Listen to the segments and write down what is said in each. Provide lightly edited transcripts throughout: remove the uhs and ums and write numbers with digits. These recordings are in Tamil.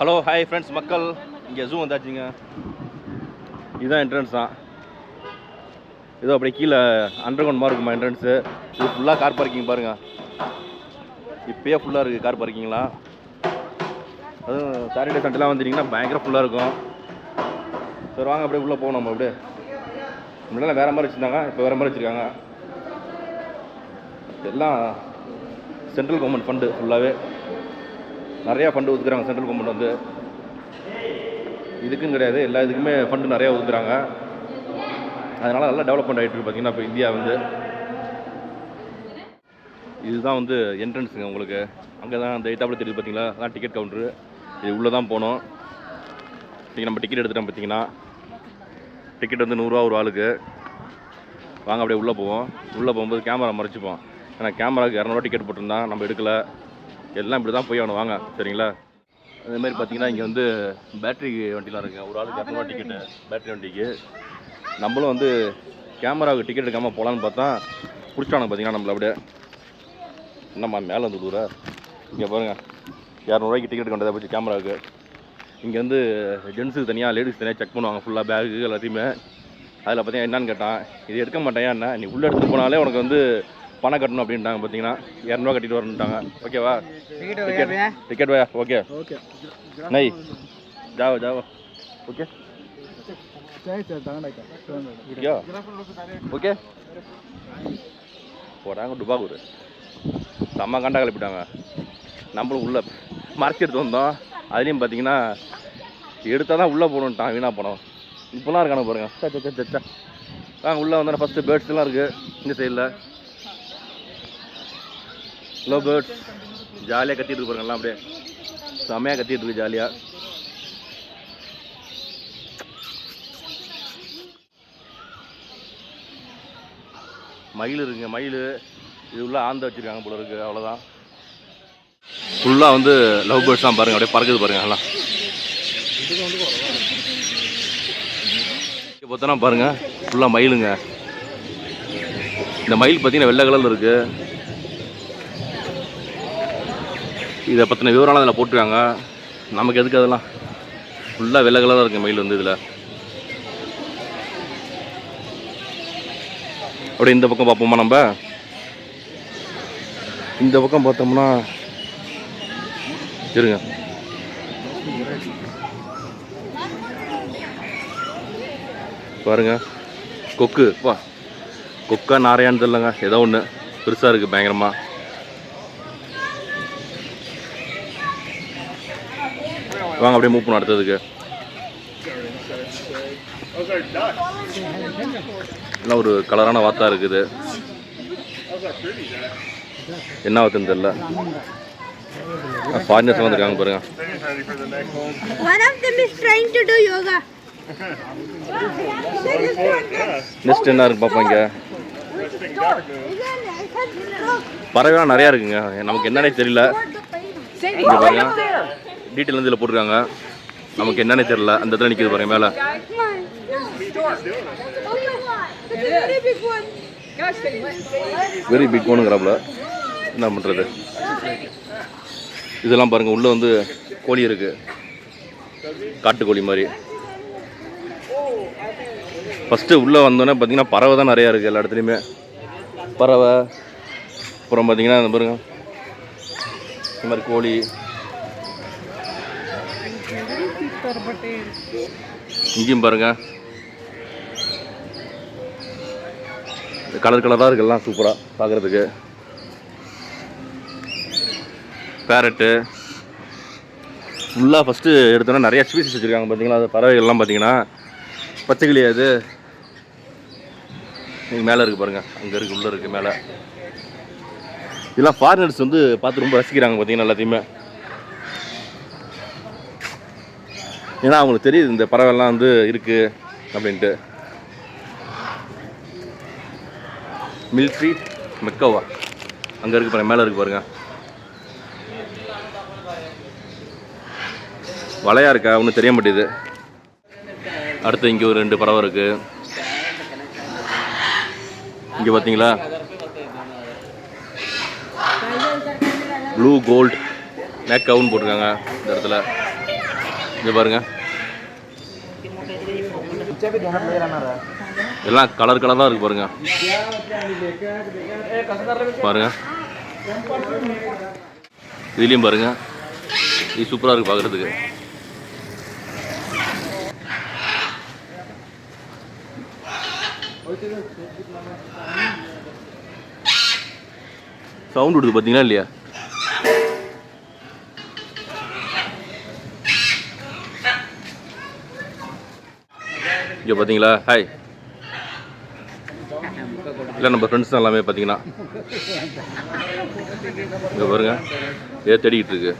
ஹலோ ஹாய் ஃப்ரெண்ட்ஸ் மக்கள், இங்கே ஜூ வந்தாச்சுங்க. இதுதான் என்ட்ரன்ஸ் தான். ஏதோ அப்படியே கீழே அண்டர் கிரவுண்ட் மாதிரி இருக்குமா என்ட்ரன்ஸு. இது ஃபுல்லாக கார் பார்க்கிங் பாருங்கள். இப்போயே ஃபுல்லாக இருக்குது கார் பார்க்கிங்லாம். அதுவும் சாட்டர்டே சண்டேலாம் வந்துட்டிங்கன்னா பயங்கர ஃபுல்லாக இருக்கும். சரி வாங்க அப்படியே உள்ளே போகணும். நம்ம அப்படியே முன்னாடி வேறு மாதிரி வச்சுருந்தாங்க, இப்போ வேறு மாதிரி வச்சுருக்காங்க. எல்லாம் சென்ட்ரல் கவர்மெண்ட் ஃபண்டு, ஃபுல்லாகவே நிறையா ஃபண்டு ஒதுக்குறாங்க. சென்ட்ரல் கவர்மெண்ட் வந்து இதுக்கும் கிடையாது, எல்லா இதுக்குமே ஃபண்டு நிறையா ஒதுக்குறாங்க. அதனால் நல்லா டெவலப்மெண்ட் ஆகிட்டு இருக்கு. பார்த்திங்கன்னா இப்போ இந்தியா வந்து இதுதான் வந்து என்ட்ரன்ஸுங்க உங்களுக்கு. அங்கே தான் அந்த எயிட்டாப்பில் தெரியுது பார்த்தீங்களா, அதான் டிக்கெட் கவுண்ட்ரு. இது உள்ளே தான் போகணும். இன்றைக்கி நம்ம டிக்கெட் எடுத்துட்டோம். பார்த்தீங்கன்னா டிக்கெட் வந்து 100 ரூபா ஒரு ஆளுக்கு. வாங்க அப்படியே உள்ளே போவோம். உள்ளே போகும்போது கேமரா மறைச்சிப்போம். ஏன்னா கேமராவுக்கு 200 ரூபா டிக்கெட் போட்டிருந்தா நம்ம எடுக்கலை. எல்லாம் இப்படி தான் போய் ஆகணும். வாங்க சரிங்களா. அதேமாதிரி பார்த்தீங்கன்னா இங்கே வந்து பேட்ரி வண்டிலாம் இருக்குங்க. ஒரு ஆளுக்கு 200 ரூபா டிக்கெட்டு பேட்ரி வண்டிக்கு. நம்மளும் வந்து கேமராவுக்கு டிக்கெட் எடுக்காமல் போகலான்னு பார்த்தா பிடிச்சானுங்க. பார்த்தீங்கன்னா நம்மள அப்படியே என்னம்மா மேலே வந்து தூர இங்கே பாருங்கள், 200 ரூபாய்க்கு டிக்கெட் எடுக்க வேண்டியதை போச்சு கேமராவுக்கு. இங்கே வந்து ஜென்ஸுக்கு தனியாக, லேடிஸ் தனியாக செக் பண்ணுவாங்க ஃபுல்லாக பேகு எல்லாத்தையுமே. அதில் பார்த்தீங்கன்னா என்னன்னு கேட்டான், இது எடுக்க மாட்டேன். என்ன நீ உள்ளே எடுத்துகிட்டு போனாலே உனக்கு வந்து பணம் கட்டணும் அப்படின்ட்டாங்க. பார்த்தீங்கன்னா 200 ரூபா கட்டிட்டு வரணுட்டாங்க. ஓகேவா, டிக்கெட் வயா ஓகே நை ஜாவோ ஜாவோ ஓகே ஓகே போடாங்க. டுபாகூர் செம்ம கண்டா கிளப்பிட்டாங்க. நம்மளும் உள்ளே மறைச்சி எடுத்து வந்தோம். அதுலேயும் பார்த்தீங்கன்னா எடுத்தால் தான் உள்ளே போகணுன்ட்டான். வீணாக போனோம். இப்போலாம் இருக்கானு பாருங்கள். சச்சா சச்சா வாங்க உள்ளே வந்தோன்னா ஃபஸ்ட்டு பேர்ட்ஸ்லாம் இருக்குது இந்த சைடில். லோ பேர்ட்ஸ் ஜாலியாக கத்திட்டு இருக்கு பாருங்கலாம். அப்படியே செம்மையாக கத்திட்டு இருக்கு ஜாலியாக. மயில் இருக்குங்க. மயில் இது உள்ள ஆந்த வச்சுருக்காங்க போல இருக்குது. அவ்வளோதான். ஃபுல்லாக வந்து லவ் பேர்ட்ஸ் தான் பாருங்கள். அப்படியே பறக்குது பாருங்கள் எல்லாம். பார்த்தோன்னா பாருங்கள் ஃபுல்லாக மயிலுங்க. இந்த மயில் பார்த்தீங்கன்னா வெள்ளை கலரில் இருக்குது. இதை பற்றின விவரம்லாம் அதில் போட்டுருக்காங்க. நமக்கு எதுக்கு அதெல்லாம். ஃபுல்லாக வெள்ளை கலராக இருக்குது மயில் வந்து இதில். அப்படியே இந்த பக்கம் பார்ப்போமா. நம்ம இந்த பக்கம் பார்த்தோம்னா இருங்க, பாருங்க கொக்கு. வா கொக்கா நாரையான்னு தெரியலங்க, ஏதோ ஒன்று பெருசாக இருக்குது பயங்கரமாக. வாங்க அப்படியே மூவ் பண்ண அடுத்ததுக்கு. எல்லாம் ஒரு கலரான வாத்தா இருக்குது. என்ன வாத்துன்னு தெரியல. ஃபாரினர்ஸ் வந்துருக்காங்க பாருங்க. One of them is trying to do yoga. Next என்ன இருக்கு பாப்பா. இங்கே பறவைலாம் நிறையா இருக்குங்க. நமக்கு என்னன்னே தெரியல. இங்கே பாருங்க டீட்டெயில் வந்து இதில் போட்டிருக்காங்க. நமக்கு என்னன்னே தெரியல. அந்த இடத்துல நிற்கிது பாருங்க மேலே. வெரி பிக் ஒன்னுங்கிறாப்புல. என்ன பண்ணுறது. இதெல்லாம் பாருங்கள் உள்ளே வந்து கோழி இருக்குது, காட்டுக்கோழி மாதிரி. ஃபஸ்ட்டு உள்ளே வந்தோன்னே பார்த்தீங்கன்னா பறவை தான் நிறையா இருக்குது எல்லா இடத்துலையுமே. பறவை அப்புறம் பார்த்தீங்கன்னா இந்த பாருங்க இந்த மாதிரி கோழி. இங்கேயும் பாருங்க கலர் கலராக இருக்குது எல்லாம் சூப்பராக பார்க்குறதுக்கு. பேரட்டு ஃபுல்லாக ஃபஸ்ட்டு எடுத்தோன்னா நிறையா ஸ்பீசிஸ் வச்சுருக்காங்க. பார்த்தீங்களா அது பறவைகள்லாம் பார்த்தீங்கன்னா பச்சை கிளி அது இங்கே மேலே இருக்குது பாருங்கள். அங்கே இருக்குது, உள்ளே இருக்குது மேலே. இதெல்லாம் ஃபாரினர்ஸ் வந்து பார்த்து ரொம்ப ரசிக்கிறாங்க பார்த்தீங்கன்னா எல்லாத்தையுமே. ஏன்னா அவங்களுக்கு தெரியுது இந்த பறவைலாம் வந்து இருக்குது அப்படின்ட்டு. மிலிட்ரி மெக்கோவா அங்கே இருக்குது பாருங்கள், மேலே இருக்குது பாருங்கள். வலையா இருக்கா ஒன்றும் தெரிய மாட்டேது. அடுத்து இங்கே ஒரு 2 பறவை இருக்குது. இங்கே பார்த்தீங்களா ப்ளூ கோல்ட் மேக்கவுன்னு போட்டிருக்காங்க இந்த இடத்துல. இங்கே பாருங்க, எல்லாம் கலர் கலராக இருக்கு பாருங்க. பாருங்க, இதுலேயும் பாருங்க, இது சூப்பராக இருக்கு பார்க்குறதுக்கு. சவுண்ட் விடுது பார்த்தீங்களா இல்லையா? இங்கே பார்த்தீங்களா? ஹாய். இல்லை நம்ம ஃப்ரெண்ட்ஸ் தான் எல்லாமே பார்த்தீங்கன்னா இங்கே பாருங்க, ஏதோ தேடிக்கிட்டு இருக்கு.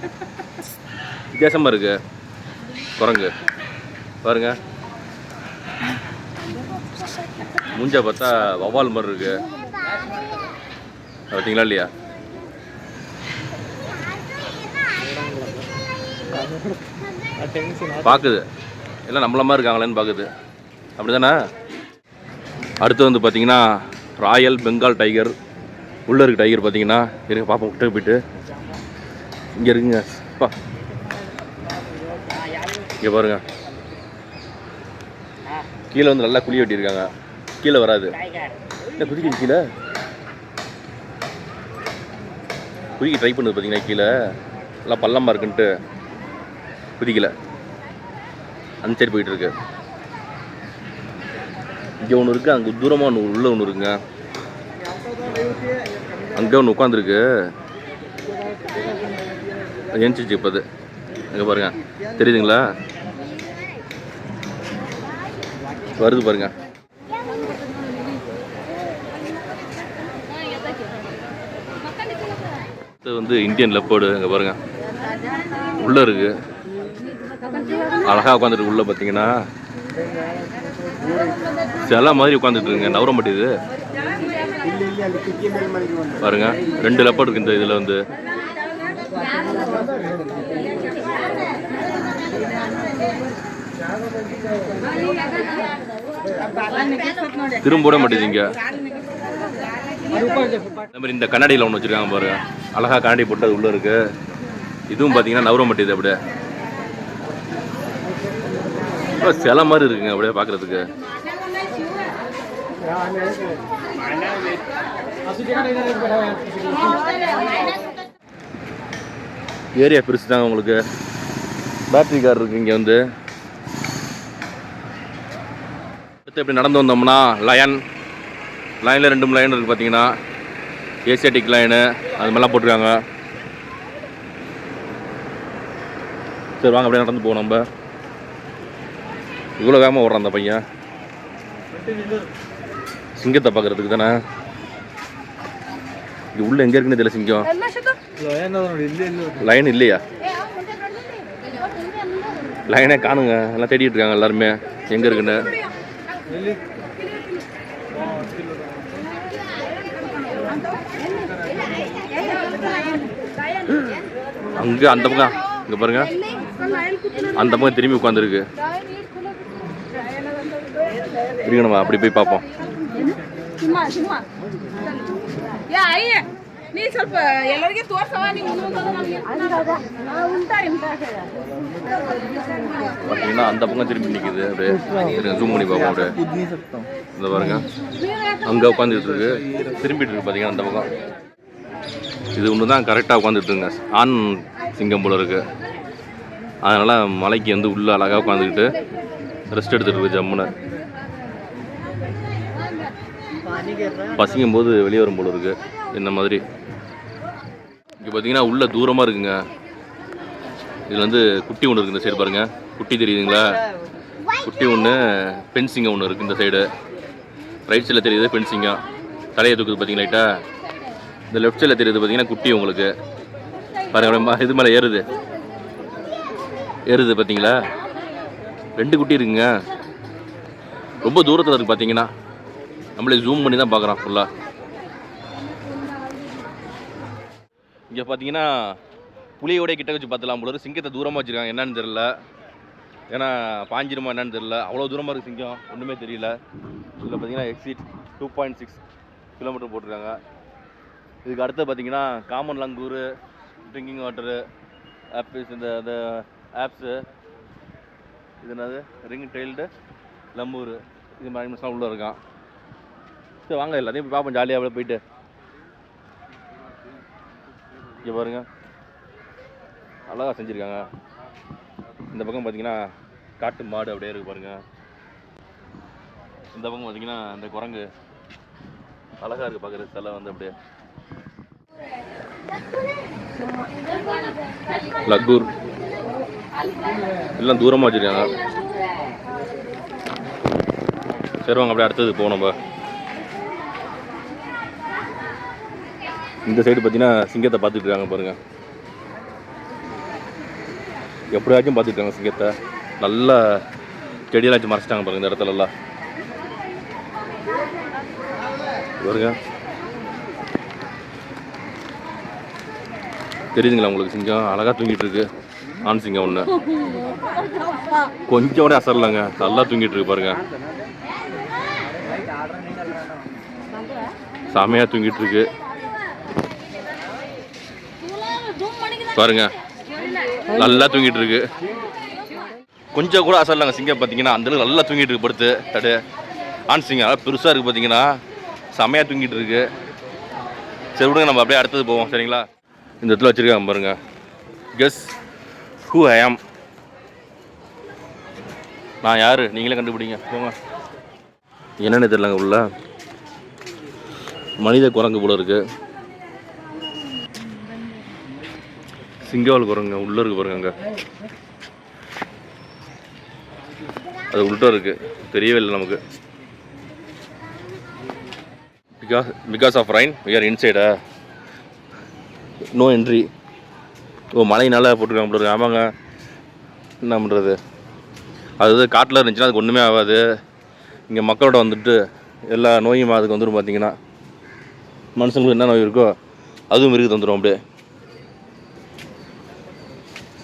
வித்தியாசமாக இருக்கு குரங்கு பாருங்க. மூஞ்சா பார்த்தா வவ்வால் மாதிரி இருக்கு பார்த்தீங்களா இல்லையா? பார்க்குது எல்லாம் நம்மள மாதிரி இருக்காங்களேன்னு பார்க்குது, அப்படி தானே? அடுத்து வந்து பார்த்தீங்கன்னா ராயல் பெங்கால் டைகர். உள்ளே இருக்க டைகர் பார்த்தீங்கன்னா இருக்க பாப்பா விட்டு போயிட்டு இங்கே இருக்குங்க. பா இங்கே பாருங்க, கீழே வந்து நல்லா குழி வெட்டியிருக்காங்க. கீழே வராது, இல்லை குதிக்க கீழே குதிக்க ட்ரை பண்ணுது பார்த்தீங்கன்னா. கீழே நல்லா பள்ளமாக இருக்குன்ட்டு குதிக்கல, அந்த சைடு போயிட்டு இருக்கு. இங்கே ஒன்று இருக்குது, அங்கே தூரமாக ஒன்று உள்ளே ஒன்று இருக்குங்க. அங்கே ஒன்று உட்காந்துருக்கு, அது எந்திரிச்சு இப்போ. அது அங்கே பாருங்க, தெரியுதுங்களா? வருது பாருங்க. இது வந்து இந்தியன் லெப்பர்டு. அங்கே பாருங்க, உள்ளே இருக்கு, அழகாக உட்காந்துட்டு. உள்ளே பார்த்தீங்கன்னா சில மாதிரி உட்காந்துட்டு இருக்குங்க, நவர மாட்டேது பாருங்க. 2 லெப்பர்டு இருக்கு இந்த இதில் வந்து. திரும்ப விட மாட்டேதுங்க. இந்த மாதிரி இந்த கண்ணாடியில் ஒன்று வச்சுருக்காங்க பாருங்க, அழகாக கண்ணாடி போட்டு அது உள்ளே இருக்கு. இதுவும் பார்த்தீங்கன்னா நவர மாட்டேது, அப்படியே சில மாதிரி இருக்குங்க அப்படியே பார்க்குறதுக்கு. ஏரியா பெருசு தாங்க உங்களுக்கு. பேட்டரி கார் இருக்கு இங்கே வந்து. அடுத்து இப்படி நடந்து வந்தோம்னா லைனில் 2 லைன் இருக்குது பார்த்தீங்கன்னா. ஏசியாட்டிக் லைனு அது மாதிரிலாம் போட்டிருக்காங்க. சரி வாங்க அப்படியே நடந்து போவோம். நம்ம இவ்வளோ வேகமாக ஓடுறான் அந்த பையன், சிங்கத்தை பார்க்குறதுக்கு தானே. இது உள்ள எங்கே இருக்குன்னு தெரியல சிங்கம். லைன் இல்லையா? லைனே காணுங்க, எல்லாம் தேடிட்டு இருக்காங்க எல்லாருமே எங்கே இருக்குன்னு. அங்கே அந்த பக்கம் இங்கே பாருங்க, அந்த பக்கம் திரும்பி உட்காந்துருக்கு. இருக்கணுமா? அப்படி போய் பார்ப்போம். பார்த்தீங்கன்னா அந்த பக்கம் திரும்பி நிற்குது. அப்படியே ஜூம் பண்ணி பார்ப்போம். அப்படியே இந்த பாருங்க, அங்கே உட்காந்துட்டு இருக்கு, திரும்பிட்டு இருக்கு பார்த்தீங்கன்னா அந்த பக்கம். இது ஒன்று தான் கரெக்டாக உட்காந்துட்டு இருக்குங்க, ஆண் சிங்கம் போல இருக்கு. அதனால் மலைக்கு வந்து உள்ளே அழகாக உட்காந்துக்கிட்டு ரெஸ்ட் எடுத்துகிட்டு இருக்கு ஜம்முன்னு. பசிக்கும் போது வெளியே வரும் போல இருக்கு இந்த மாதிரி. இங்கே பார்த்தீங்கன்னா உள்ள தூரமாக இருக்குங்க. இதில் வந்து குட்டி ஒன்று இருக்குது இந்த சைடு பாருங்கள், குட்டி தெரியுதுங்களா? குட்டி ஒன்று, பெண் சிங்கம் ஒன்று இருக்குது இந்த சைடு. ரைட் சைடில் தெரியுது பெண் சிங்கம், தலையை தூக்குது பார்த்தீங்களா லைட்டா. இந்த லெஃப்ட் சைடில் தெரியுது பார்த்தீங்கன்னா குட்டி உங்களுக்கு பாருங்க. இது மேலே ஏறுது பார்த்தீங்களா? 2 குட்டி இருக்குங்க, ரொம்ப தூரத்தில் இருக்குது பார்த்தீங்கன்னா. நம்மளே ஜூம் பண்ணி தான் பார்க்குறோம் ஃபுல்லாக. இங்கே பார்த்தீங்கன்னா புலியோடைய கிட்ட வச்சு பார்த்துலாம் போல. சிங்கத்தை தூரமாக வச்சுருக்காங்க, என்னன்னு தெரில. ஏன்னா பாஞ்சிருமா என்னன்னு தெரில, அவ்வளோ தூரமாக இருக்குது சிங்கம், ஒன்றுமே தெரியல. இதில் பார்த்தீங்கன்னா எக்ஸிட் 2.6 கிலோமீட்டர் போட்டிருக்காங்க. இதுக்கு அடுத்து பார்த்தீங்கன்னா common langur, drinking water, apples, இந்த ஆப்ஸு இது என்னது ரிங் டெயில்டு லம்பூர். இது மாதிரி அனிமல்ஸ்லாம் உள்ளே இருக்கான். சரி வாங்க எல்லாத்தையும் போய் பார்ப்போம் ஜாலியாக அப்படியே போயிட்டு. இங்கே பாருங்கள் அழகாக செஞ்சுருக்காங்க. இந்த பக்கம் பார்த்தீங்கன்னா காட்டு மாடு அப்படியே இருக்கு பாருங்கள். இந்த பக்கம் பார்த்தீங்கன்னா இந்த குரங்கு அழகாக இருக்குது பார்க்குறது சிலை வந்து அப்படியே. லக்கூர் எல்லாம் தூரமாக வச்சுருக்காங்க. சரி வாங்க அப்படியே அடுத்தது போவோம் நம்ம. இந்த சைடு பார்த்தீங்கன்னா சிங்கத்தை பார்த்துட்டு இருக்காங்க பாருங்கள். எப்படியாச்சும் பார்த்துட்டு இருக்காங்க சிங்கத்தை. நல்லா செடியெல்லாம் வச்சு மறைச்சிட்டாங்க பாருங்கள் இந்த இடத்துலலாம். பாருங்க தெரியுதுங்களா உங்களுக்கு? சிங்கம் அழகாக தூங்கிட்டு இருக்கு. ஆண் சிங்கம் ஒன்று கொஞ்சம் கூட அசரலைங்க, நல்லா தூங்கிட்டு இருக்கு பாருங்க. செமையாக தூங்கிட்டு இருக்கு பாருங்க, நல்லா தூங்கிட்டு இருக்கு. கொஞ்சம் கூட அசரலைங்க சிங்கம் பார்த்தீங்கன்னா. அந்தளவுக்கு நல்லா தூங்கிட்டு இருக்கு படுத்து தடு. ஆண் சிங்கம் நல்லா பெருசாக இருக்குது பார்த்தீங்கன்னா, செமையாக தூங்கிட்டு இருக்கு. சரி விடுங்க நம்ம அப்படியே அடுத்தது போவோம் சரிங்களா. இந்த இடத்துல வச்சுருக்காங்க பாருங்க, கெஸ் ஹூ ஐ ஆம். நான் யார் நீங்களே கண்டுபிடிங்க போங்க. என்னென்னு தெரியலங்க. உள்ள மனித குரங்கு போல இருக்கு. சிங்கவால் குரங்க உள்ள இருக்கு பாருங்க. அங்கே அது உள்ட்டா இருக்கு, தெரியவே இல்லை நமக்கு. Because of rain we are inside. No entry. ஓ மழையினால போட்டிருக்காங்க போல. ஆமாங்க, என்ன பண்ணுறது. அது காட்டில் இருந்துச்சுன்னா அதுக்கு ஒன்றுமே ஆகாது. இங்கே மக்களோட வந்துட்டு எல்லா நோயும் அதுக்கு வந்துடும். பார்த்தீங்கன்னா மனுஷங்களுக்கு என்ன நோய் இருக்கோ அதுவும் இருக்குது வந்துடும் அப்படியே.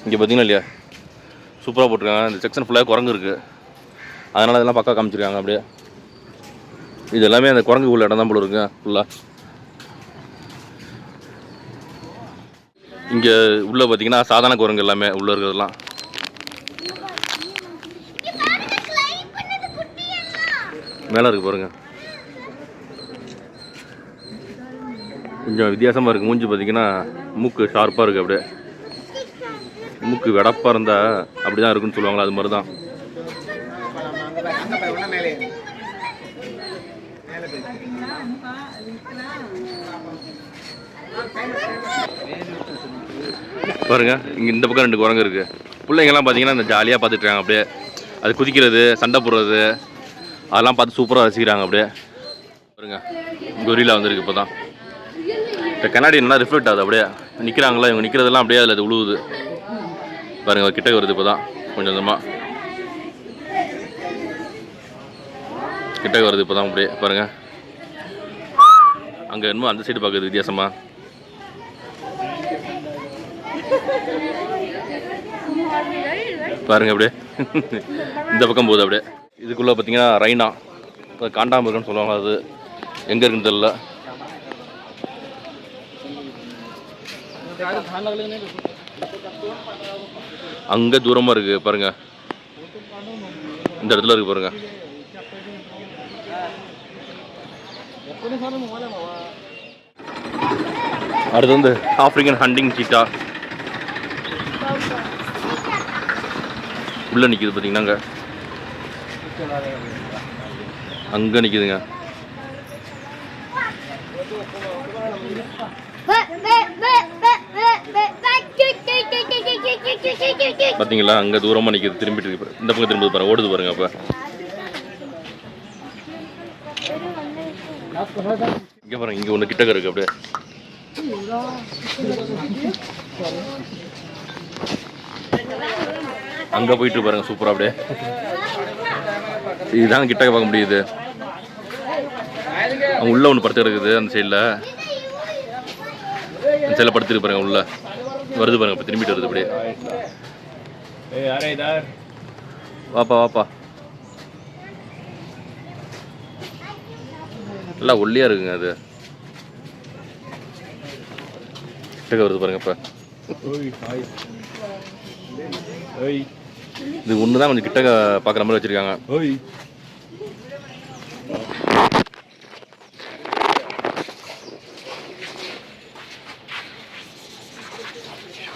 இங்கே பார்த்தீங்கன்னா இல்லையா சூப்பராக போட்டிருக்காங்க. இந்த செக்ஷன் ஃபுல்லாக குரங்கு இருக்குது, அதனால் இதெல்லாம் பக்கா காமிச்சிருக்காங்க அப்படியே. இது எல்லாமே அந்த குரங்கு உள்ள இடம் தான் போல இருக்குங்க ஃபுல்லாக. இங்கே உள்ளே பார்த்தீங்கன்னா சாதாரண குரங்கு எல்லாமே உள்ளே இருக்கிறதெல்லாம். மேலே இருக்குது பாருங்க, கொஞ்சம் வித்தியாசமாக இருக்குது. மூஞ்சி பார்த்தீங்கன்னா மூக்கு ஷார்ப்பாக இருக்குது அப்படியே. மூக்கு வெடப்பாக இருந்தால் அப்படி தான் இருக்குன்னு சொல்லுவாங்களா, அது மாதிரி தான். பாருங்க இங்கே இந்த பக்கம் 2 குரங்கு இருக்குது. பிள்ளைங்கள்லாம் பார்த்தீங்கன்னா இந்த ஜாலியாக பார்த்துட்டு இருக்காங்க அப்படியே. அது குதிக்கிறது, சண்டை போடுறது அதெல்லாம் பார்த்து சூப்பராக ரசிக்கிறாங்க அப்படியே. பாருங்க கொரில்லா வந்துருக்கு இப்போ தான். இப்போ கண்ணாடி நல்லா ரிஃப்ளெக்ட் ஆகுது அப்படியே. நிற்கிறாங்களா இவங்க, நிற்கிறதெல்லாம் அப்படியே அதில் அது உழுவுது பாருங்க. கிட்ட வருது இப்போ தான், கொஞ்சம் கொஞ்சமாக கிட்ட வருது இப்போ தான் அப்படியே. பாருங்க அங்கே என்னமோ அந்த சைடு பார்க்குறது வித்தியாசமாக. பாருங்க அப்படியே இந்த பக்கம் போகுது அப்படியே. இதுக்குள்ளே பார்த்தீங்கன்னா ரைனா காண்டாமிருகம்னு சொல்லுவாங்க. அது எங்கே இருக்குன்னு தெரியல. அங்கே தூரமாக இருக்குது பாருங்க, இந்த இடத்துல இருக்கு பாருங்க. அடுத்து வந்து ஆப்பிரிக்கன் ஹண்டிங் சீட்டா உள்ள நிற்கிது பார்த்தீங்கன்னா. அங்கே நிற்கிதுங்க. பார்த்தீங்களா அங்கே தூரமாக நிற்கிது, திரும்பிட்டு இருக்கு. இந்த பக்கம் திரும்ப பாருங்க, ஓடுது பாருங்க. அப்போ இங்கே பாருங்க, இங்கே ஒன்று கிட்டக்க இருக்கு அப்படியே. அங்கே போயிட்டு பாருங்க சூப்பராக அப்படியே. இதுதான் கிட்டக்க பார்க்க முடியுது. அவங்க உள்ள ஒன்று படுத்து இருக்குது அந்த சைடில். அந்த சைடில் படுத்துருக்கு பாருங்க. உள்ள வருது பாருங்க, இப்போ திரும்பிட்டு வருது அப்படியே. வாப்பா வாப்பா, நல்லா ஒல்லியாக இருக்குங்க. அது கிட்டக்க வருது பாருங்க. இப்போ இது ஒன்று தான் கொஞ்சம் கிட்ட பார்க்குற மாதிரி வச்சுருக்காங்க.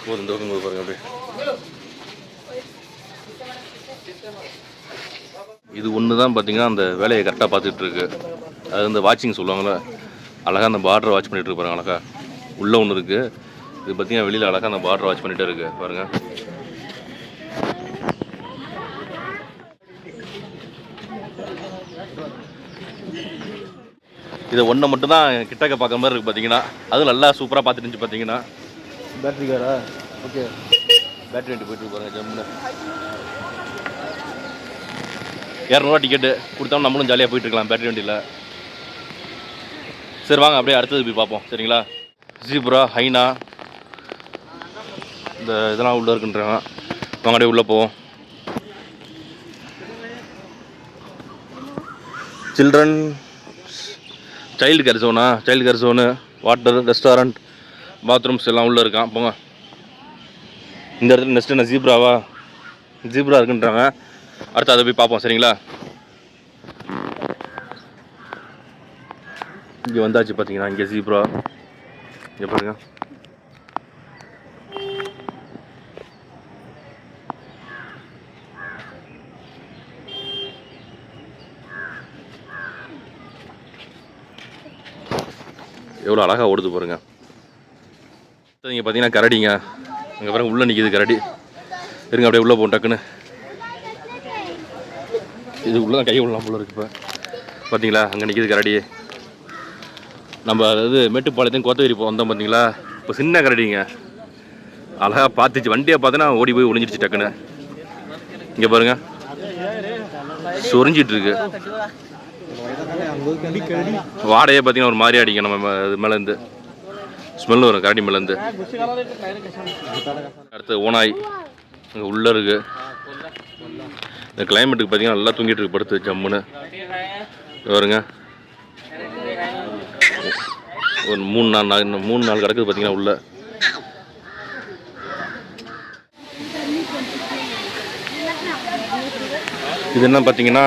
போதும் இந்த பக்கம் பாருங்க அப்படியே. இது ஒன்று தான் பார்த்தீங்கன்னா அந்த வேலையை கரெக்டாக பார்த்துட்டு இருக்கு. அது இந்த வாட்சிங் சொல்லுவாங்களே, அழகாக அந்த பார்டரை வாட்ச் பண்ணிட்டு இருப்பாங்க. அழகா உள்ளே ஒன்று இருக்குது. இது பார்த்தீங்கன்னா வெளியில் அழகாக அந்த பார்டரை வாட்ச் பண்ணிகிட்டே இருக்கு பாருங்கள். இதை ஒன்றை மட்டும் தான் கிட்டக்க பார்க்குற மாதிரி இருக்குது பார்த்தீங்கன்னா. அதுவும் நல்லா சூப்பராக பார்த்துட்டு இருந்துச்சு பார்த்தீங்கன்னா. பேட்டரி காரா? ஓகே, பேட்டரி வண்டி போயிட்டு பாருங்க. ஜம்முன்னு 200 டிக்கெட்டு கொடுத்தோம், நம்மளும் ஜாலியாக போயிட்டு இருக்கலாம் பேட்டரி வண்டியில். சரி வாங்க அப்படியே அடுத்தது போய் பார்ப்போம் சரிங்களா. ஜீப்ரா, ஹைனா, இந்த இதெல்லாம் உள்ளே இருக்குன்றாங்க. வாங்க அப்படியே உள்ளே போவோம். சைல்டு கேர் ஜோனா, child care zone, water, restaurant, bathrooms எல்லாம் உள்ளே இருக்கான். போங்க. இந்த இடத்துல நெக்ஸ்ட் என்ன ஜீப்ராவா? ஜீப்ரா இருக்குன்றாங்க. அடுத்து அதை போய் பார்ப்போம் சரிங்களா. இங்கே வந்தாச்சு பார்த்தீங்கன்னா. இங்கே ஜீப்ரா, இங்கே பாருங்க. எவ்வளோ அழகாக ஓடுது பாருங்க. இங்கே பார்த்தீங்கன்னா கரடிங்க. அங்கே பாருங்க உள்ளே நிற்கிது கரடி. இருங்க அப்படியே உள்ளே போகும் டக்குன்னு. இது உள்ளே தான் கை விடலாம் போல இருக்கு. இப்போ பார்த்தீங்களா அங்கே நிற்கிது கரடி. நம்ம அதாவது மேட்டுப்பாளையத்தையும் கோத்தகிரி வந்தோம் பார்த்தீங்களா. இப்போ சின்ன கரடிங்க அழகாக பார்த்துச்சு. வண்டியை பார்த்தோன்னா ஓடி போய் ஒளிஞ்சிடுச்சு டக்குன்னு. இங்கே பாருங்க சொரிஞ்சிட்டு இருக்கு. வாடையே பார்த்தீங்கன்னா ஒரு மாதிரி அடிக்கும். நம்ம மேலேருந்து ஸ்மெல் வரும் கரடி மேலேருந்து. அடுத்து ஓனாய் அங்கே உள்ளே இருக்குது. இந்த கிளைமேட்டுக்கு பார்த்தீங்கன்னா நல்லா தூங்கிட்டு இருக்கு படுத்து ஜம்முன்னு. வருங்க ஒரு 3 நாள் கிடக்குது பார்த்தீங்கன்னா உள்ள. இது என்ன பார்த்தீங்கன்னா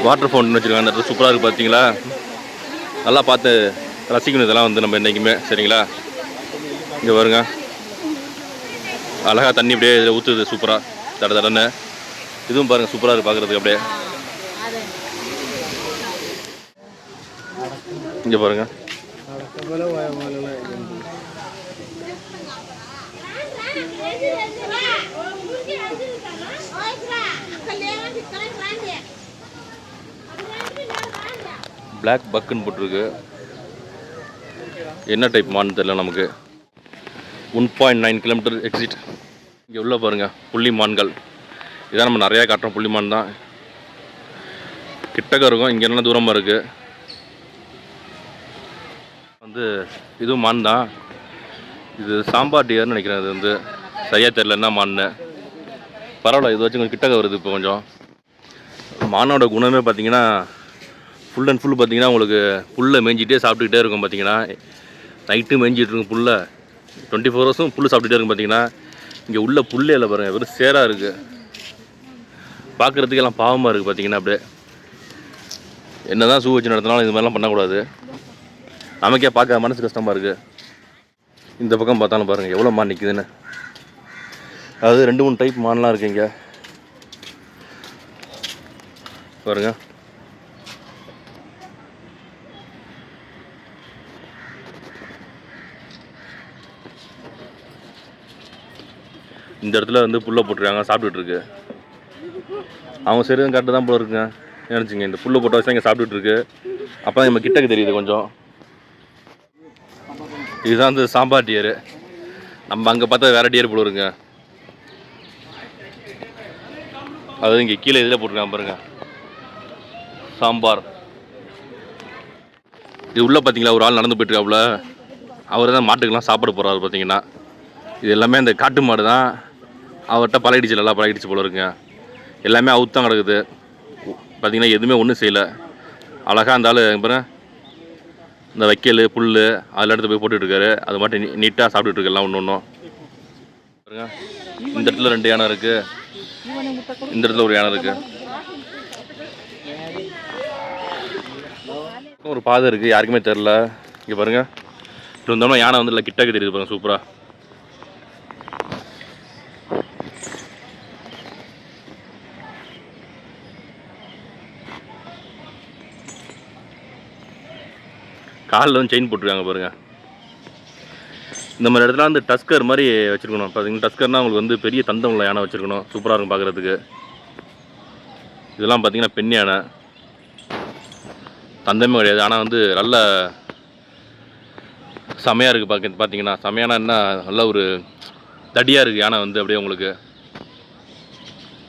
வாட்டர் ஃபவுண்டன் வச்சுருக்காங்க. அந்த இடத்துல சூப்பராக இருக்குது பார்த்தீங்களா. நல்லா பார்த்து ரசிக்கணும் இதெல்லாம் வந்து நம்ம என்றைக்குமே சரிங்களா. இங்கே வருங்க அழகாக தண்ணி அப்படியே இதில் ஊற்றுது சூப்பராக தட தடன்னு. இதுவும் பாருங்கள் சூப்பராக இருக்குது பார்க்குறதுக்கு அப்படியே. இங்கே பாருங்கள் பிளாக் பக்குன்னு போட்டிருக்கு. என்ன டைப் மான்னு தெரியல நமக்கு. 1.9 கிலோமீட்டர் எக்ஸிட். இங்கே உள்ள பாருங்கள் புள்ளி மான்கள். இதான் நம்ம நிறையா காட்டுறோம். புள்ளி மான் தான் கிட்டக்க இருக்கும். இங்கே என்ன தூரமாக இருக்குது வந்து. இதுவும் மான் தான். இது சாம்பார் டியர்னு நினைக்கிறேன். இது வந்து சரியாக தெரியல என்ன மான்னு. பரவாயில்ல, இது வச்சு கொஞ்சம் கிட்டக்க வருது. இப்போ கொஞ்சம் மானோட குணமே பார்த்தீங்கன்னா ஃபுல் அண்ட் ஃபுல் பார்த்தீங்கன்னா உங்களுக்கு புல்லை மேய்ஞ்சிட்டே சாப்பிட்டுக்கிட்டே இருக்கும். பார்த்தீங்கன்னா நைட்டு மேய்ஞ்சிட்டு இருக்கும் புல்லை. 24 ஹவர்ஸும் புல் சாப்பிட்டுட்டே இருக்கும். பார்த்தீங்கன்னா இங்கே உள்ள புல்லே இல்லை பாருங்கள், வெறும் சேராக இருக்குது. பார்க்குறதுக்கு எல்லாம் பாவமாக இருக்குது. பார்த்தீங்கன்னா அப்படியே என்ன தான் ஷூ வச்சு நடத்தினாலும் இது மாதிரிலாம் பண்ணக்கூடாது. நமக்கே பார்க்க மனசு கஷ்டமாக இருக்குது. இந்த பக்கம் பார்த்தாலும் பாருங்கள் எவ்வளோ மான் நிற்குதுன்னு. அதாவது 2-3 டைப் மான்லாம் இருக்குது இங்கே பாருங்க. இந்த இடத்துல வந்து புல்லை போட்டுருக்காங்க, சாப்பிட்டுட்டு இருக்கு. அவங்க சரி கரெக்டாக தான் போல இருக்குங்க நினச்சிங்க. இந்த புல்லை போட்ட வச்சு இங்கே சாப்பிட்டுட்டு இருக்கு. அப்போ தான் நம்ம கிட்டக்கு தெரியுது கொஞ்சம். இதுதான் வந்து சாம்பார் டியரு. நம்ம அங்கே பார்த்தா வேறு டியர் போல இருக்குங்க. அதாவது இங்கே கீழே இதில் போட்டிருக்காங்க பாருங்க சாம்பார். இது உள்ளே பார்த்தீங்களா ஒரு ஆள் நடந்து போயிட்டுருக்காப்புல. அவர் தான் மாட்டுக்கெல்லாம் சாப்பிட போகிறாரு. பார்த்தீங்கன்னா இது எல்லாமே அந்த காட்டு மாடு தான். அவர்கிட்ட பழகிடுச்சு, நல்லா பழகிடுச்சு போல இருக்குங்க. எல்லாமே அவுத்து தான் கிடக்குது. பார்த்தீங்கன்னா எதுவுமே ஒன்றும் செய்யலை. அழகாக அந்த ஆள் பாருங்க இந்த வைக்கல் புல் அதில் எடுத்து போய் போட்டுட்ருக்காரு. அது மட்டும் நீட்டாக சாப்பிட்டுட்டு இருக்கு எல்லாம் ஒன்று ஒன்றும். இந்த இடத்துல 2 யானை இருக்கு, இந்த இடத்துல ஒரு யானை இருக்கு. ஒரு பாதை இருக்கு, யாருக்குமே தெரியல. இங்க பாருங்க, இப்படி வந்தோம்னா யானை வந்து இல்லை கிட்டக்கு தெரியுது பாருங்க, சூப்பரா. காலில் வந்து செயின் போட்டிருக்காங்க பாருங்க. இந்த மாதிரி இடத்துல வந்து டஸ்கர் மாதிரி வச்சுருக்கணும். பார்த்தீங்கன்னா டஸ்கர்னால் உங்களுக்கு வந்து பெரிய தந்தம் உள்ள யானை வச்சுருக்கணும், சூப்பராக இருக்கும் பார்க்குறதுக்கு. இதெல்லாம் பார்த்தீங்கன்னா பெண் யானை, தந்தமே கிடையாது. ஆனால் வந்து நல்ல செமையாக இருக்குது பார்த்தீங்கன்னா. செமையான என்ன நல்ல ஒரு தடியாக இருக்குது யானை வந்து. அப்படியே உங்களுக்கு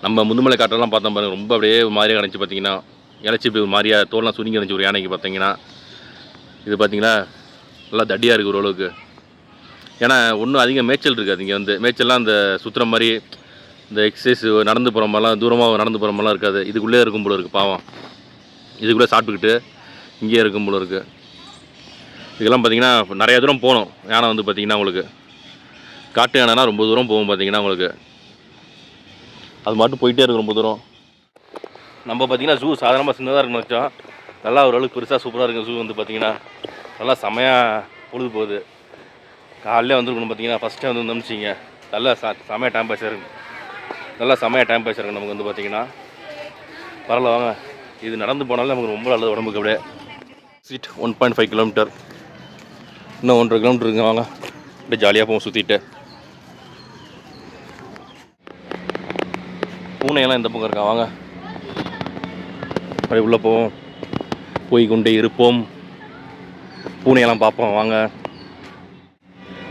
நம்ம முதுமலை காட்டெல்லாம் பார்த்தோம் பாருங்கள், ரொம்ப அப்படியே மாதிரியாக கிடச்சி பார்த்தீங்கன்னா. இழைச்சி போய் ஒரு மாதிரியாக தோல்லாம் சுருங்கி கிடச்சி ஒரு யானைக்கு பார்த்தீங்கன்னா. இது பார்த்தீங்கன்னா நல்லா தடியாக இருக்குது ஓரளவுக்கு. ஏன்னா ஒன்றும் அதிகம் மேய்ச்சல் இருக்காது இங்கே வந்து. மேய்ச்சல்லாம் அந்த சுற்றுற மாதிரி இந்த எக்ஸசைஸ் நடந்து போகிற மாதிரிலாம், தூரமாக நடந்து போகிற மாதிரிலாம் இருக்காது. இதுக்குள்ளே இருக்கும் போல இருக்குது பாவம். இதுக்குள்ளே சாப்பிட்டுக்கிட்டு இங்கேயே இருக்கும் போல இருக்குது. இதெல்லாம் பார்த்தீங்கன்னா நிறையா தூரம் போகணும் யானை வந்து பார்த்தீங்கன்னா. உங்களுக்கு காட்டு யானைனா ரொம்ப தூரம் போகும் பார்த்தீங்கன்னா. உங்களுக்கு அது மட்டும் போயிட்டே இருக்கும் ரொம்ப தூரம். நம்ம பார்த்தீங்கன்னா ஜூ சாதாரணமாக சின்னதாக இருக்குன்னு வச்சோம், நல்லா ஓரளவுக்கு பெருசாக சூப்பராக இருக்குது ஜூ வந்து பார்த்தீங்கன்னா. நல்லா செமையாக பொழுது போகுது. காலையில் வந்துருக்கணும் பார்த்தீங்கன்னா. ஃபஸ்ட்டே வந்து வந்துச்சிங்க, நல்லா செமையாக டைம் பாஸ் இருக்கும். நல்லா செமையாக டைம் பாஸ் இருக்கும் நமக்கு வந்து பார்த்தீங்கன்னா. பரவாயில்ல வாங்க, இது நடந்து போனாலும் நமக்கு ரொம்ப நல்லது உடம்புக்கு. அப்படியே சீட் 1.5 கிலோமீட்டர், இன்னும் 1.5 கிலோமீட்டர் இருக்குங்க. வாங்க அப்படியே ஜாலியாக போவோம் சுற்றிட்டு. பூனையெல்லாம் இந்த பக்கம் இருக்கா, வாங்க அப்படியே உள்ளே போவோம். போய் கொண்டே இருப்போம், பூனையெல்லாம் பார்ப்போம் வாங்க.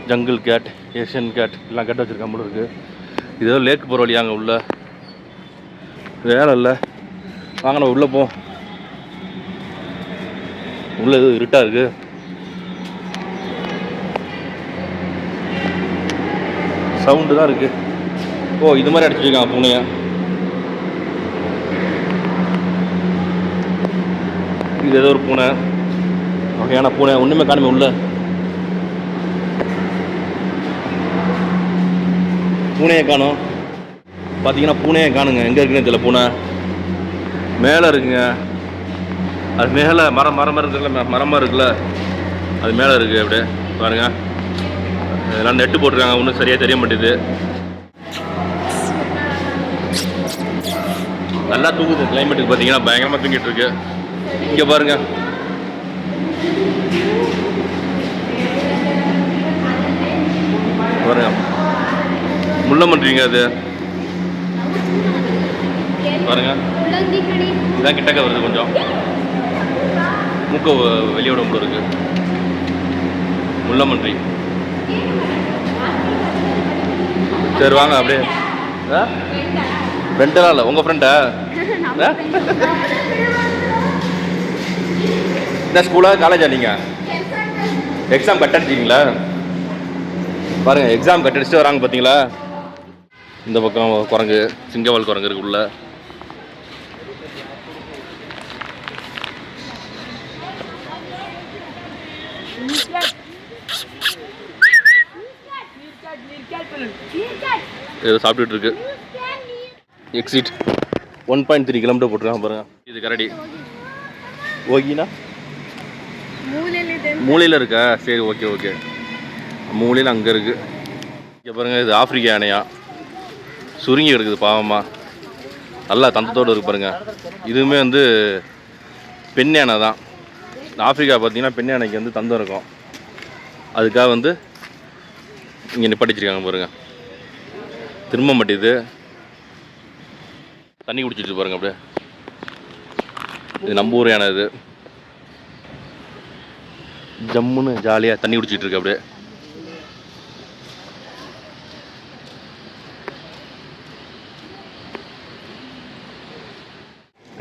ஜங்கிள் கேட், ஏஷியன் கேட் எல்லாம் கேட் வச்சுருக்காங்க போல இருக்குது. இது ஏதோ லேக் போகிற வழியாங்க உள்ள, வேலை இல்லை. வாங்க நம்ம உள்ளே போவோம். உள்ளே எதுவும் இருட்டாக இருக்குது. சவுண்டு தான் இருக்குது. ஓ, இது மாதிரி அடிச்சு வச்சுருக்காங்க பூனையை. இது ஏதோ ஒரு பூனை, வகையான பூனை. ஒன்றுமே காணுமே உள்ள. பூனையை காணும் பார்த்தீங்கன்னா. பூனையை காணுங்க, எங்கே இருக்குன்னு தெரியல. பூனை மேலே இருக்குங்க. அது மேலே மரம் இருக்குல்ல, மரமாக இருக்குல்ல, அது மேலே இருக்குது. அப்படியே பாருங்க, எல்லாம் நெட்டு போட்டிருக்காங்க, ஒன்றும் சரியாக தெரிய மாட்டேது. நல்லா தூங்குது. கிளைமேட்டுக்கு பார்த்தீங்கன்னா பயங்கரமாக தூங்கிட்டு இருக்கு. இங்கே பாருங்க, பாருங்க முள்ள பண்ணுறீங்க. அது பாருங்க, இதான் கிட்டக்க வருது. கொஞ்சம் மூக்க வெளியோட கூட இருக்கு. முள்ளமன்றி. சரி வாங்க அப்படியே. ஃப்ரெண்டெல்லாம் இல்லை, உங்கள் ஃப்ரெண்டா? என்ன ஸ்கூலா காலேஜா நீங்கள்? எக்ஸாம் கட் அடிச்சிங்களா? பாருங்கள், எக்ஸாம் கட் அடிச்சுட்டு வராங்க பார்த்தீங்களா. இந்த பக்கம் குரங்கு, சிங்கவால் குரங்கு இருக்கு உள்ள. ஏதோ சாப்பிட்டுட்டு இருக்கு. எக்ஸிட் 1.3 கிலோமீட்டர் போட்டுருக்காங்க பாருங்க. இது கரடி. ஓகினா மூலையில் இருக்கா? சரி, ஓகே ஓகே. மூலையில் அங்கே இருக்குது. இங்கே பாருங்கள், இது ஆப்பிரிக்கா யானையா, சுருங்கி கிடக்குது பாவமா. நல்லா தந்தத்தோடு இருக்கு பாருங்கள். இதுவுமே வந்து பெண் யானை தான். ஆப்பிரிக்கா பார்த்தீங்கன்னா பெண் யானைக்கு வந்து தந்தம் இருக்கும். அதுக்காக வந்து இங்கே நிப்பாட்டிச்சிருக்காங்க பாருங்கள். திரும்ப மாட்டேது. தண்ணி குடிச்சிட்டு பாருங்க அப்படியே. இது நம்ம ஊர் யானை. இது ஜம்முன்னு ஜாலியாக தண்ணி குடிச்சிட்டு இருக்கு அப்படியே.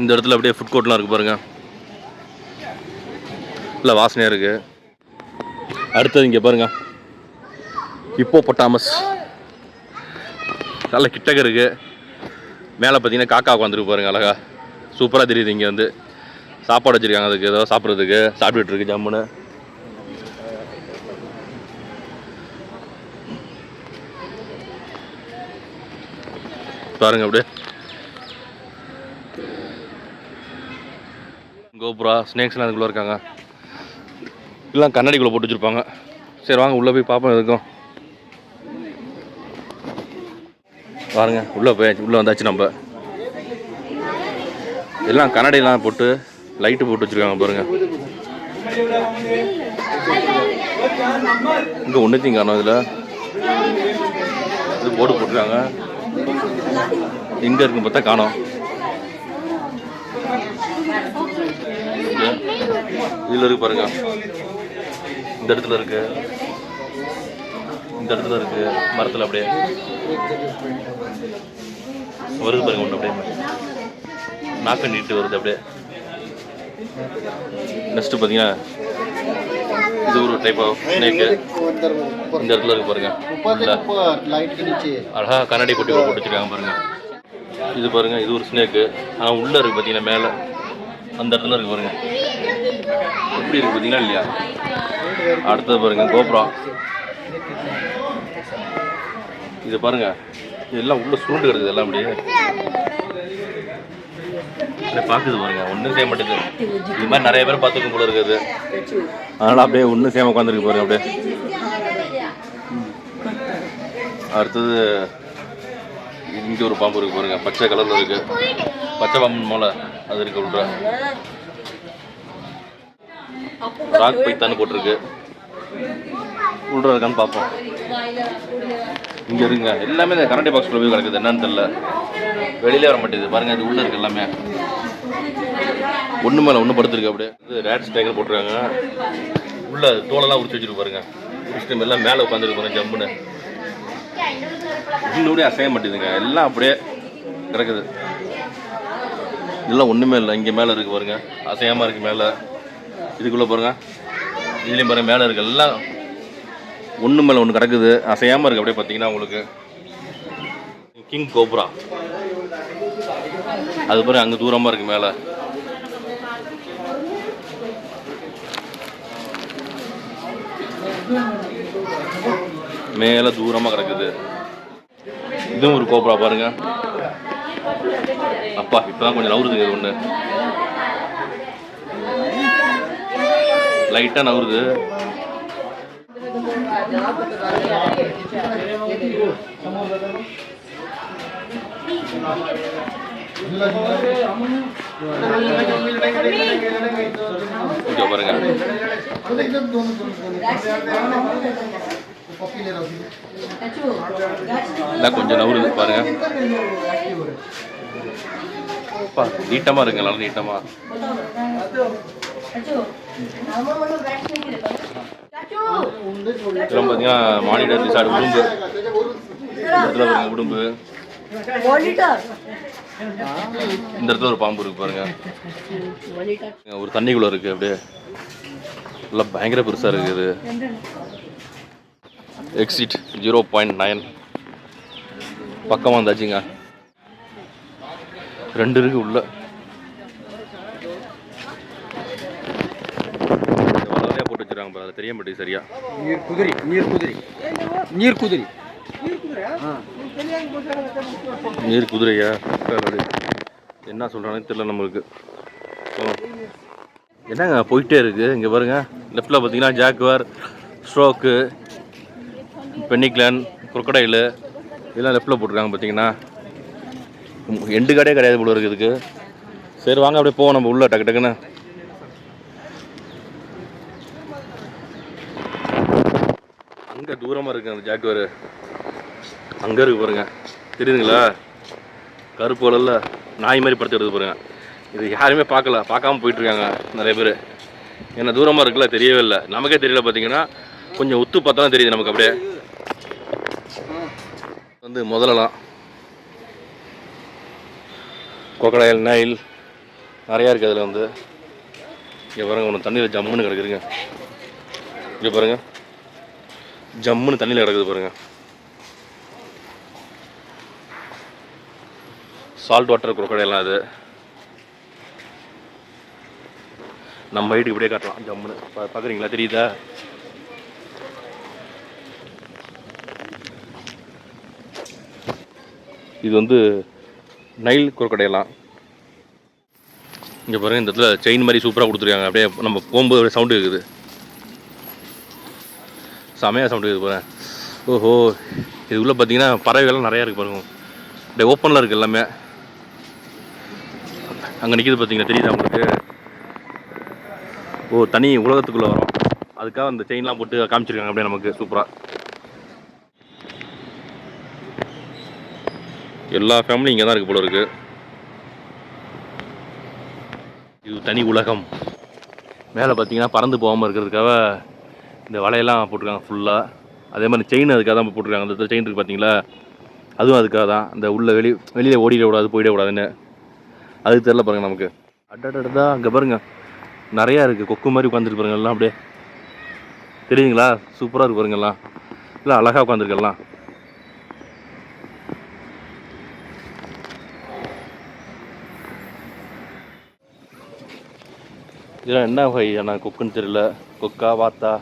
இந்த இடத்துல அப்படியே ஃபுட் கோர்ட்லாம் இருக்குது பாருங்க. இல்லை வாசனையாக இருக்குது. அடுத்தது இங்கே பாருங்க, ஹிப்போபொட்டாமஸ். நல்ல கிட்டக்க இருக்குது. மேலே பார்த்தீங்கன்னா காக்கா உட்காந்துருக்கு பாருங்க, அழகா சூப்பராக தெரியுது. இங்கே வந்து சாப்பாடு வச்சுருக்காங்க அதுக்கு, ஏதோ சாப்பிட்றதுக்கு சாப்பிட்டுட்டு இருக்கு ஜம்முன்னு. பாருங்க அப்படியே கோபுரா ஸ்னேக்ஸ்லாம் அதுக்குள்ளே இருக்காங்க. எல்லாம் கண்ணாடிக்குள்ளே போட்டு வச்சுருப்பாங்க. சரி வாங்க உள்ளே போய் பார்ப்போம் எதுக்கும். பாருங்க உள்ளே போயாச்சு, உள்ளே வந்தாச்சு. நம்ம எல்லாம் கண்ணாடியெல்லாம் போட்டு லைட்டு போட்டு வச்சுருக்காங்க பாருங்க. இங்கே ஒன்றுத்தையும் காணும். இதில் இது போர்டு போட்டுருக்காங்க. எங்கே இருக்குன்னு பார்த்தா காணோம். இதில் இருக்கு பாருங்க. இந்த இடத்துல இருக்கு, இந்த இடத்துல இருக்கு, மரத்தில் அப்படியே வருது பாருங்க. ஒன்று அப்படியே நாக்க நீட்டு வருது அப்படியே. நெக்ஸ்ட் பார்த்தீங்கன்னா இது ஒரு டைப் ஆஃப் ஸ்னேக்கு. இந்த இடத்துல இருக்கு பாருங்க. அழகா கண்ணாடி போட்டு போட்டு வச்சுருக்காங்க பாருங்க. இது பாருங்க, இது ஒரு ஸ்னேக்கு. ஆனால் உள்ளே இருக்கு பார்த்தீங்கன்னா மேலே அந்த இடத்துல இருக்கு பாருங்க. எப்படி இருக்கு பார்த்தீங்கன்னா இல்லையா? அடுத்தது பாருங்க கோபுரா. இது பாருங்க, இதெல்லாம் உள்ள சுருண்டு கிடக்குது எல்லாம் அப்படியே பார்க்குது பாருங்க. ஒன்றும் செய்ய மாட்டேங்குது. இது மாதிரி நிறைய பேர் பார்த்துக்கும் போல இருக்குது. அதனால் அப்படியே ஒன்றும் செய்யாமல் உட்காந்துருக்கு பாருங்க அப்படியே. அடுத்தது இங்கே ஒரு பாம்பு இருக்கு பாருங்க, பச்சை கலரில் இருக்கு. பச்சை பாம்பு மேலே அது இருக்கு. உள்ள ராக் பைத்தான்னு போட்டிருக்கு. உள்ள இருக்கான்னு பார்ப்போம். இங்கே இருக்குங்க எல்லாமே. இந்த கரண்ட் பாக்ஸ்குள்ள போய் கிடக்குது, என்னன்னு தெரியல. வெளியிலே வர மாட்டேங்குது பாருங்க. அது உள்ளே இருக்கு எல்லாமே. ஒன்று மேலே ஒன்று படுத்துருக்கு அப்படியே. இது ரேட் ஸ்டேக்கர் போட்டுருக்காங்க. உள்ள தோலெல்லாம் உரிச்சு வச்சுருக்கு பாருங்க. உரிச்சிட்டு எல்லாம் மேலே உட்காந்துருக்கு பாருங்க ஜம்முன்னு. இன்னும் அசைய மாட்டேங்குதுங்க, எல்லாம் அப்படியே கிடக்குது. இதெல்லாம் ஒன்றுமே இல்லை. இங்கே மேலே இருக்குது பாருங்க, அசையாமல் இருக்குது மேலே. இதுக்குள்ளே பாருங்க, இதுலேயும் பாருங்க மேலே இருக்குது. எல்லாம் ஒன்று மேலே ஒன்று கிடக்குது, அசையாமல் இருக்குது அப்படியே. பார்த்தீங்கன்னா உங்களுக்கு கிங் கோபுரா அது பாருங்க, அங்கே தூரமாக இருக்குது மேலே. மேலே தூரமாக கிடக்குது. இதுவும் ஒரு கோபுரா பாருங்க. அப்பா இப்போதான் கொஞ்சம் நவுறுதுங்க. இது ஒன்று லைட்டாக நவுறுது. இங்கே பாருங்க, கொஞ்சம் நவுறுது பாருங்க. அப்பா நீட்டமாக இருக்குங்க, நல்லா நீட்டமாக. இதெல்லாம் பார்த்தீங்கன்னா மானிட்டர் ரிசார்ட் உடும்பு. உடும்பு இந்த இடத்துல ஒரு பாம்பு இருக்கு பாருங்க. ஒரு தண்ணிக்குள்ள இருக்கு அப்படியே. எல்லாம் பயங்கர பெருசாக இருக்குது. எக்ஸிட் 0.9 பக்கமாக வந்தாச்சுங்க. 2 இருக்கு உள்ள. வலையா போட்டு வச்சுருக்காங்க பாரு, தெரிய மாட்டேங்குது சரியா. நீர் குதிரையா என்ன சொல்கிறாங்கன்னு தெரியல நம்மளுக்கு. என்னங்க போயிட்டே இருக்குது. இங்கே பாருங்க, லெஃப்டில் பார்த்தீங்கன்னா ஜாக்வார், ஸ்ட்ரோக்கு, பென்னிக்லன், குரோக்கடைலு இதெல்லாம் லெஃப்டில் போட்டிருக்காங்க. பார்த்தீங்கன்னா எண்டு கடையே கிடையாது போல இருக்குது இதுக்கு. சரி வாங்க அப்படியே போவோம் நம்ம உள்ள டக்கு டக்குன்னு. அங்கே தூரமாக இருக்குது அந்த ஜாக்வார். அங்கே இருக்கு பாருங்க, தெரியுதுங்களா? கருப்பு வளரில் நாய் மாதிரி படுத்து எடுத்து பாருங்க. இது யாருமே பார்க்காம போயிட்டுருக்காங்க நிறைய பேர். ஏன்னா தூரமாக இருக்குல்ல, தெரியவே இல்லை, நமக்கே தெரியல. பார்த்தீங்கன்னா கொஞ்சம் ஒத்து பார்த்தா தான் தெரியுது நமக்கு. அப்படியே வந்து முதலலாம் கொக்கடைல் நைல் நிறையா இருக்குது அதில் வந்து. இங்கே பாருங்கள், ஒன்று தண்ணியில் ஜம்முன்னு கிடக்குதுங்க. இங்கே பாருங்கள், ஜம்முன்னு தண்ணியில் கிடக்குது பாருங்கள். சால்ட் வாட்டர் குரோக்கடைலாம் அது. நம்ம ஹைட்டுக்கு இப்படியே காட்டலாம் ஜம்முன்னு. பார்க்குறீங்களா, தெரியுதா? இது வந்து நைல் குரக்கடையெல்லாம் இங்கே பாருங்கள். இந்த இடத்துல செயின் மாதிரி சூப்பராக கொடுத்துருக்காங்க. அப்படியே நம்ம போகும்போது அப்படியே சவுண்டு இருக்குது. செமையாக சவுண்டு இருக்குது பாருங்கள். ஓஹோ, இதுக்குள்ளே பார்த்தீங்கன்னா பறவைகள்லாம் நிறையா இருக்குது பாருங்க. அப்படியே ஓப்பனில் இருக்குது எல்லாமே. அங்கே நிற்கிது பார்த்தீங்கன்னா, தெரியுதா உங்களுக்கு? ஓ, தனி உலகத்துக்குள்ளே வரும். அதுக்காக அந்த செயின்லாம் போட்டு காமிச்சிருக்காங்க அப்படியே நமக்கு சூப்பராக. எல்லா ஃபேமிலியும் இங்கே தான் இருக்குது போல இருக்குது. இது தனி உலகம். மேலே பார்த்தீங்கன்னா பறந்து போகாமல் இருக்கிறதுக்காக இந்த வலையெல்லாம் போட்டிருக்காங்க ஃபுல்லாக. அதே மாதிரி செயின் அதுக்காக தான் போட்டிருக்காங்க. அந்த செயின் இருக்குது பார்த்தீங்களா, அதுவும் அதுக்காக தான். அந்த உள்ள வெளியில் ஓடிடக்கூடாது, போயிடக்கூடாதுன்னு. அதுக்கு தெரியல பாருங்கள் நமக்கு. அடடா, அங்கே பாருங்கள் நிறையா இருக்குது. கொக்கு மாதிரி உட்காந்துருக்கு பாருங்க எல்லாம். அப்படியே தெரியுதுங்களா? சூப்பராக இருக்கு பாருங்க எல்லாம். இல்லை அழகாக உட்காந்துருக்கலாம். இதெல்லாம் என்ன வகையான கொக்குன்னு தெரியல. கொக்கா வாத்தா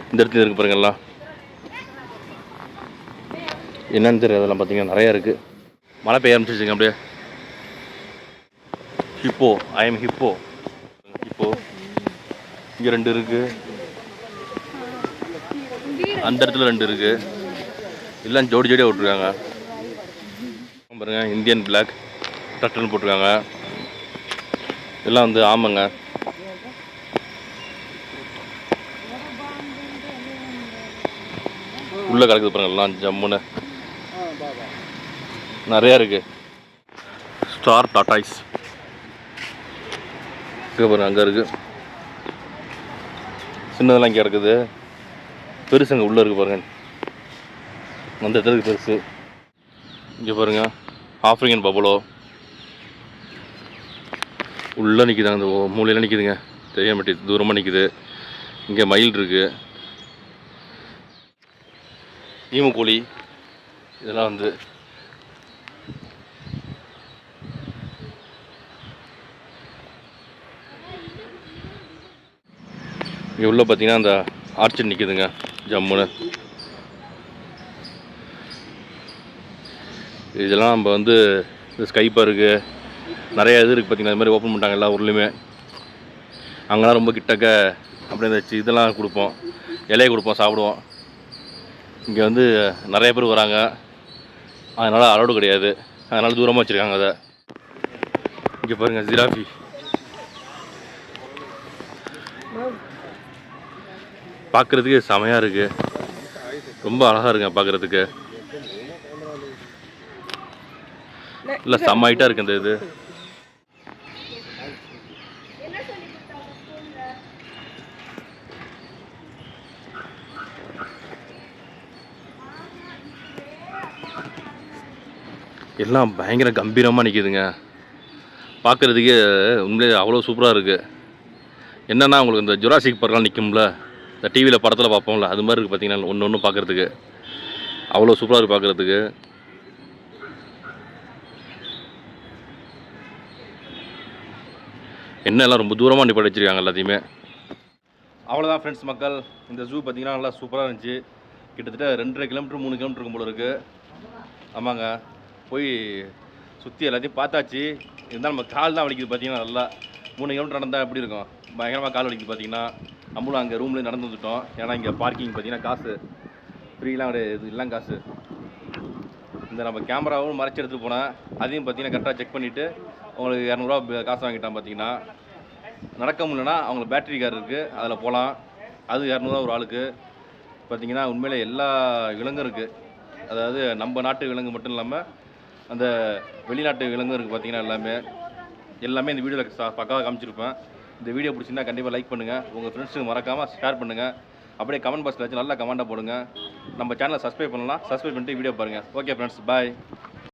இந்த இடத்துல இருக்கு பாருங்க எல்லாம். என்னன்னு தெரியல. அதெல்லாம் பார்த்தீங்கன்னா நிறையா இருக்குது. மழை பெய்ய ஆரம்பிச்சிருச்சுங்க அப்படியே. Hippo, I am hippo. Hippo இங்கே 2 இருக்குது. அந்த இடத்துல 2 இருக்குது. எல்லாம் ஜோடி ஜோடியாக விட்ருக்காங்க பாருங்க. இந்தியன் பிளாக் டர்ட்டில்னு போட்டிருக்காங்க. எல்லாம் வந்து ஆமாங்க. உள்ளே கிடக்குது பாருங்க எல்லாம் ஜம்முன்னு. நிறையா இருக்குது. ஸ்டார் டாட்டாய்ஸ் பாருங்க. அங்கே இருக்குது. சின்னதெல்லாம் இங்கே இருக்குது. பெருசுங்க உள்ளே இருக்குது பாருங்க. அந்த இடத்துக்கு பெருசு. இங்கே பாருங்க ஆஃப்ரிக்கன் பபலோ உள்ளே நிற்கிது. அந்த மூலையில் நிற்கிதுங்க. தெரிய மாட்டேது, தூரமாக நிற்கிது. இங்கே மயில் இருக்குது. ஈமுக்கோழி இதெல்லாம் வந்து இங்கே உள்ள பார்த்தீங்கன்னா அந்த ஆர்ச்சிட் நிற்கிதுங்க ஜம்முன்னு. இதெல்லாம் நம்ம வந்து இந்த ஸ்கைப்பாக இருக்குது. நிறைய இது இருக்குது பார்த்தீங்கன்னா. அது மாதிரி ஓப்பன் பண்ணிட்டாங்க எல்லா ஊர்லேயுமே. அங்கெல்லாம் ரொம்ப கிட்டக்க அப்படியே இந்த இதெல்லாம் கொடுப்போம், இலையை கொடுப்போம், சாப்பிடுவோம். இங்கே வந்து நிறைய பேர் வராங்க. அதனால் அலோடு கிடையாது. அதனால் தூரமாக வச்சுருக்காங்க அதை. இங்கே பாருங்கள் ஜிராஃபி. பார்க்குறதுக்கு செமையாக இருக்குது. ரொம்ப அழகாக இருக்குங்க பார்க்குறதுக்கு. இல்லை செம்ம ஹைட்டாக இருக்குது அந்த இது. எல்லாம் பயங்கர கம்பீரமாக நிற்கிதுங்க. பார்க்குறதுக்கே உண்மையிலே அவ்வளோ சூப்பராக இருக்குது. என்னென்னா உங்களுக்கு இந்த ஜுராசிக் பார்க்லாம் நிற்கும்ல, இந்த டிவியில் படத்தில் பார்ப்போம்ல, அது மாதிரி இருக்குது பார்த்தீங்கன்னா. ஒன்று ஒன்று பார்க்குறதுக்கு அவ்வளோ சூப்பராக இருக்குது பார்க்குறதுக்கு. என்ன எல்லாம் ரொம்ப தூரமாக நிப்பாட்டி வச்சுருக்காங்க எல்லாத்தையுமே. அவ்வளோதான் ஃப்ரெண்ட்ஸ் மக்கள். இந்த ஜூ பார்த்திங்கன்னா நல்லா சூப்பராக இருந்துச்சு. கிட்டத்தட்ட 2.5 கிலோமீட்டர் 3 கிலோமீட்டர் இருக்கும் போல இருக்குது. ஆமாங்க, போய் சுற்றி எல்லாத்தையும் பார்த்தாச்சு. இருந்தாலும் நம்ம கால் தான் வலிக்குது பார்த்தீங்கன்னா. நல்லா 3 கிலோமீட்டர் நடந்தால் எப்படி இருக்கும், பயங்கரமாக கால் வலிக்குது பார்த்தீங்கன்னா. நம்மளும் அங்கே ரூம்லேயே நடந்து வந்துட்டோம். ஏன்னா இங்கே பார்க்கிங் பார்த்தீங்கன்னா காசு ஃப்ரீலாம் கிடையாது, இது எல்லாம் காசு. இந்த நம்ம கேமராவும் மறைச்சி எடுத்துகிட்டு போனேன். அதையும் பார்த்தீங்கன்னா கரெக்டாக செக் பண்ணிவிட்டு உங்களுக்கு 200 காசு வாங்கிட்டான் பார்த்தீங்கன்னா. நடக்க முடியலன்னா அவங்களுக்கு பேட்டரி கார் இருக்குது, அதில் போகலாம். அது 200 ஒரு ஆளுக்கு. பார்த்தீங்கன்னா உண்மையிலே எல்லா விலங்கும் இருக்குது. அதாவது நம்ம நாட்டு விலங்கு மட்டும் இல்லாமல் அந்த வெளிநாட்டு விலங்கும் இருக்குது பார்த்தீங்கன்னா. எல்லாமே இந்த வீடியோவில் பக்காவாக காமிச்சிருப்பேன். இந்த வீடியோ பிடிச்சிருந்தா கண்டிப்பாக லைக் பண்ணுங்கள். உங்கள் ஃப்ரெண்ட்ஸுக்கு மறக்காமல் ஷேர் பண்ணுங்கள். அப்படியே கமெண்ட் பாக்ஸில் வச்சு நல்லா கமெண்ட்டாக போடுங்க. நம்ம சேனலை சப்ஸ்கிரைப் பண்ணலாம். சப்ஸ்கிரைப் பண்ணிட்டு வீடியோ பாருங்கள். ஓகே ஃப்ரெண்ட்ஸ், பாய்.